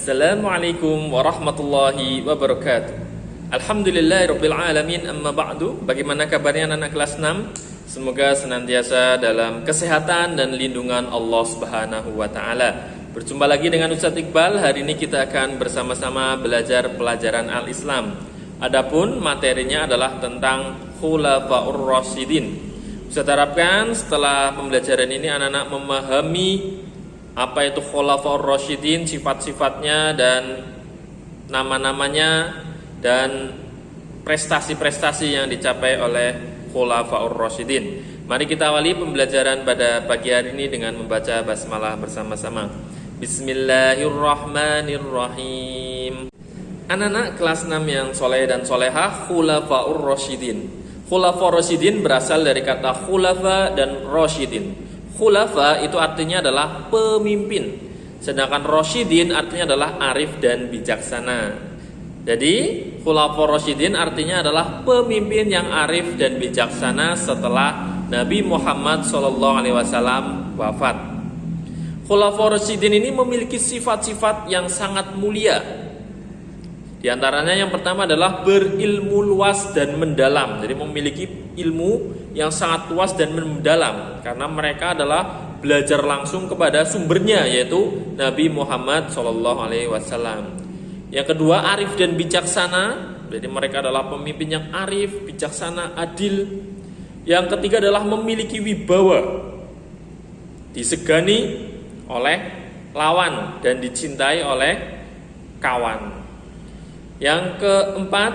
Assalamualaikum warahmatullahi wabarakatuh. Alhamdulillahirabbil alamin, amma ba'du. Bagaimana kabarnya anak kelas 6? Semoga senantiasa dalam kesehatan dan lindungan Allah Subhanahu wa taala. Berjumpa lagi dengan Ustadz Iqbal. Hari ini kita akan bersama-sama belajar pelajaran Al-Islam. Adapun materinya adalah tentang Khulafaur Rasyidin. Ustadz harapkan setelah pembelajaran ini anak-anak memahami apa itu Khulafaur Rasyidin, sifat-sifatnya dan nama-namanya dan prestasi-prestasi yang dicapai oleh Khulafaur Rasyidin. Mari kita awali pembelajaran pada pagi hari ini dengan membaca basmalah bersama-sama. Bismillahirrahmanirrahim. Anak-anak kelas 6 yang soleh dan solehah, Khulafaur Rasyidin. Khulafaur Rasyidin berasal dari kata khulafa dan rasyidin. Khulafa itu artinya adalah pemimpin, sedangkan Rasyidin artinya adalah arif dan bijaksana. Jadi Khulafaur Rasyidin artinya adalah pemimpin yang arif dan bijaksana setelah Nabi Muhammad SAW wafat. Khulafaur Rasyidin ini memiliki sifat-sifat yang sangat mulia. Di antaranya yang pertama adalah berilmu luas dan mendalam. Jadi memiliki ilmu yang sangat luas dan mendalam karena mereka adalah belajar langsung kepada sumbernya, yaitu Nabi Muhammad SAW. Yang kedua, arif dan bijaksana. Jadi mereka adalah pemimpin yang arif, bijaksana, adil. Yang ketiga adalah memiliki wibawa, disegani oleh lawan dan dicintai oleh kawan. Yang keempat,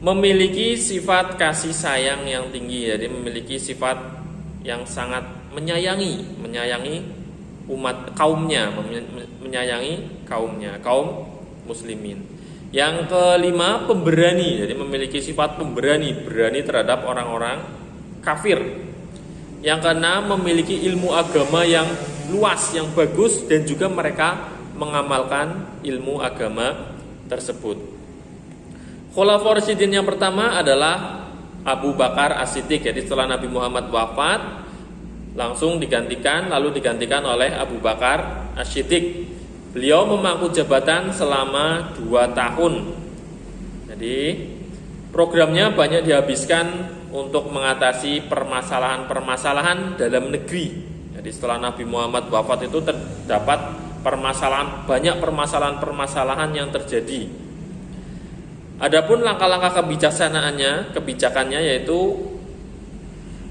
memiliki sifat kasih sayang yang tinggi. Jadi memiliki sifat yang sangat menyayangi umat kaumnya, menyayangi kaumnya, kaum muslimin. Yang kelima, pemberani. Jadi memiliki sifat berani terhadap orang-orang kafir. Yang keenam, memiliki ilmu agama yang luas, yang bagus, dan juga mereka mengamalkan ilmu agama tersebut. Khulafaur Rasyidin yang pertama adalah Abu Bakar As-Siddiq. Jadi setelah Nabi Muhammad wafat, langsung digantikan oleh Abu Bakar As-Siddiq. Beliau memangku jabatan selama 2 tahun. Jadi programnya banyak dihabiskan untuk mengatasi permasalahan-permasalahan dalam negeri. Jadi setelah Nabi Muhammad wafat itu terdapat banyak permasalahan yang terjadi. Adapun langkah-langkah kebijakannya yaitu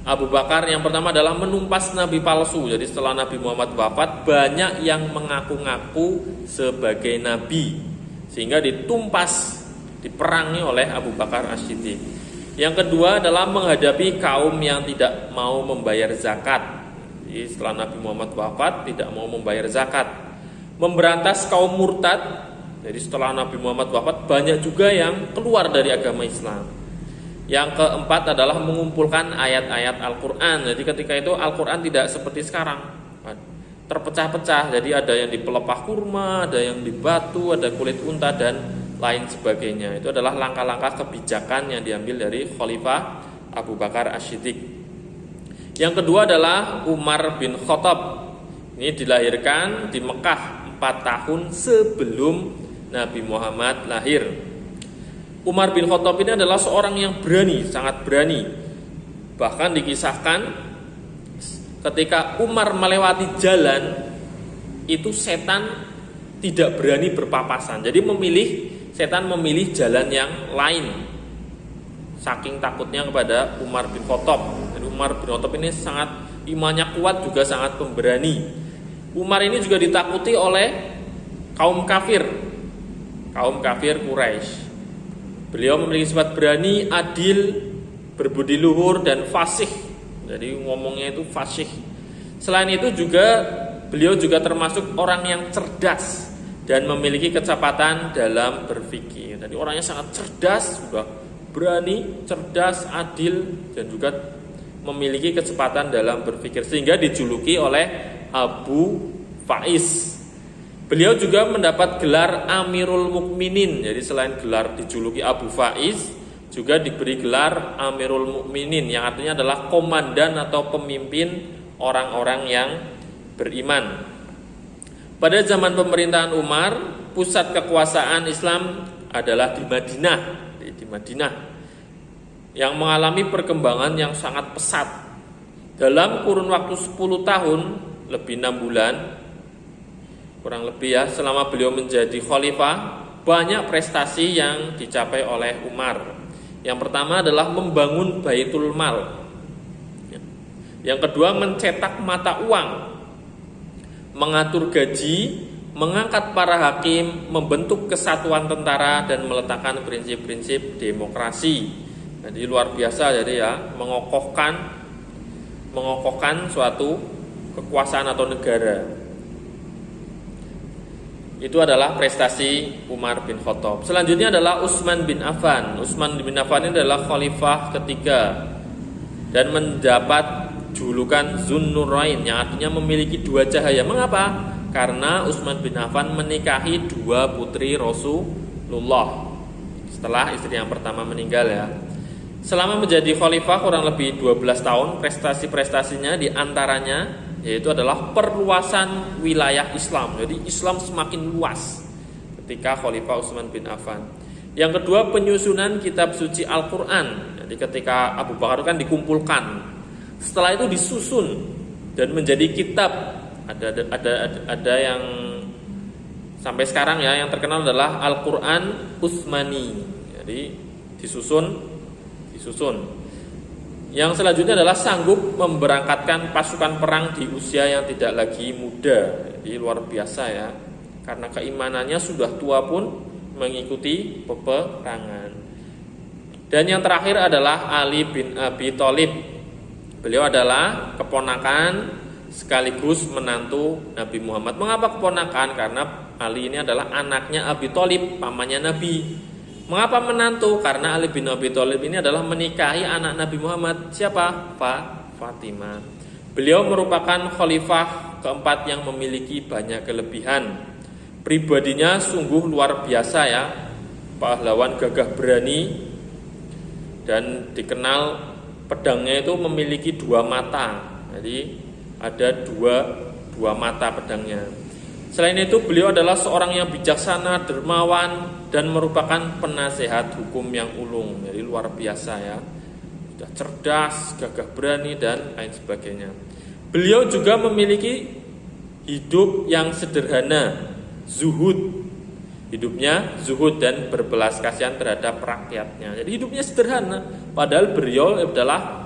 Abu Bakar yang pertama adalah menumpas nabi palsu. Jadi setelah Nabi Muhammad wafat, banyak yang mengaku-ngaku sebagai nabi sehingga diperangi oleh Abu Bakar As-Siddiq. Yang kedua adalah menghadapi kaum yang tidak mau membayar zakat. Jadi setelah Nabi Muhammad wafat tidak mau membayar zakat. Memberantas kaum murtad. Jadi setelah Nabi Muhammad wafat banyak juga yang keluar dari agama Islam. Yang keempat adalah mengumpulkan ayat-ayat Al-Quran. Jadi ketika itu Al-Quran tidak seperti sekarang, terpecah-pecah. Jadi ada yang di pelepah kurma, ada yang di batu, ada kulit unta, dan lain sebagainya. Itu adalah langkah-langkah kebijakan yang diambil dari Khalifah Abu Bakar As-Siddiq. Yang kedua adalah Umar bin Khattab. Ini dilahirkan di Mekah 4 tahun sebelum Nabi Muhammad lahir. Umar bin Khattab ini adalah seorang yang berani, sangat berani. Bahkan dikisahkan ketika Umar melewati jalan, itu setan tidak berani berpapasan. Jadi setan memilih jalan yang lain. Saking takutnya kepada Umar bin Khattab. Jadi Umar bin Khattab ini sangat imannya kuat, juga sangat pemberani. Umar ini juga ditakuti oleh kaum kafir Quraisy. Beliau memiliki sifat berani, adil, berbudi luhur, dan fasih. Jadi ngomongnya itu fasih. Selain itu juga beliau juga termasuk orang yang cerdas dan memiliki kecepatan dalam berpikir. Jadi orangnya sangat cerdas, juga berani, cerdas, adil, dan juga memiliki kecepatan dalam berpikir sehingga dijuluki oleh Abu Faiz. Beliau juga mendapat gelar Amirul Mukminin. Jadi selain gelar dijuluki Abu Faiz, juga diberi gelar Amirul Mukminin yang artinya adalah komandan atau pemimpin orang-orang yang beriman. Pada zaman pemerintahan Umar, pusat kekuasaan Islam adalah di Madinah, yang mengalami perkembangan yang sangat pesat. Dalam kurun waktu 10 tahun, lebih 6 bulan, kurang lebih ya, selama beliau menjadi khalifah, banyak prestasi yang dicapai oleh Umar. Yang pertama adalah membangun Baitul Mal. Yang kedua, mencetak mata uang, mengatur gaji, mengangkat para hakim, membentuk kesatuan tentara, dan meletakkan prinsip-prinsip demokrasi. Jadi luar biasa, jadi ya, mengokohkan suatu kekuasaan atau negara. Itu adalah prestasi Umar bin Khattab. Selanjutnya adalah Utsman bin Affan. Utsman bin Affan ini adalah khalifah ketiga dan mendapat julukan Zunnurain, yang artinya memiliki dua cahaya. Mengapa? Karena Utsman bin Affan menikahi dua putri Rasulullah setelah istri yang pertama meninggal ya. Selama menjadi khalifah kurang lebih 12 tahun, prestasi-prestasinya diantaranya yaitu adalah perluasan wilayah Islam. Jadi Islam semakin luas ketika Khalifah Utsman bin Affan. Yang kedua, penyusunan kitab suci Al-Quran. Jadi ketika Abu Bakar kan dikumpulkan, setelah itu disusun dan menjadi kitab. Ada yang sampai sekarang ya, yang terkenal adalah Al-Quran Utsmani. Jadi disusun. Yang selanjutnya adalah sanggup memberangkatkan pasukan perang di usia yang tidak lagi muda. Jadi luar biasa ya, karena keimanannya sudah tua pun mengikuti peperangan. Dan yang terakhir adalah Ali bin Abi Thalib. Beliau adalah keponakan sekaligus menantu Nabi Muhammad. Mengapa keponakan? Karena Ali ini adalah anaknya Abi Thalib, pamannya Nabi. Mengapa menantu? Karena Ali bin Abi Thalib ini adalah menikahi anak Nabi Muhammad. Siapa? Fatimah. Beliau merupakan khalifah keempat yang memiliki banyak kelebihan. Pribadinya sungguh luar biasa ya, pahlawan gagah berani, dan dikenal pedangnya itu memiliki dua mata. Jadi ada dua mata pedangnya. Selain itu, beliau adalah seorang yang bijaksana, dermawan, dan merupakan penasehat hukum yang ulung. Jadi luar biasa ya, sudah cerdas, gagah berani, dan lain sebagainya. Beliau juga memiliki hidup yang sederhana, zuhud. Hidupnya zuhud dan berbelas kasihan terhadap rakyatnya. Jadi hidupnya sederhana, padahal beliau adalah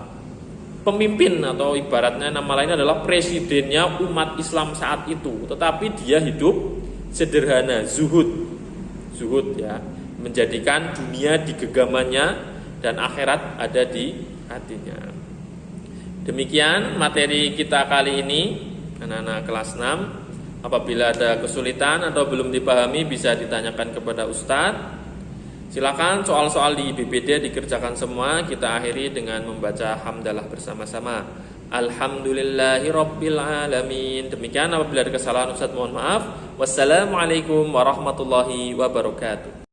pemimpin, atau ibaratnya nama lainnya adalah presidennya umat Islam saat itu. Tetapi dia hidup sederhana, zuhud ya, menjadikan dunia di genggamannya dan akhirat ada di hatinya. Demikian materi kita kali ini, anak-anak kelas 6. Apabila ada kesulitan atau belum dipahami bisa ditanyakan kepada Ustadz. Silakan soal-soal di BPD dikerjakan semua. Kita akhiri dengan membaca hamdalah bersama-sama. Alhamdulillahirabbil alamin. Demikian, apabila ada kesalahan Ustaz mohon maaf. Wassalamualaikum warahmatullahi wabarakatuh.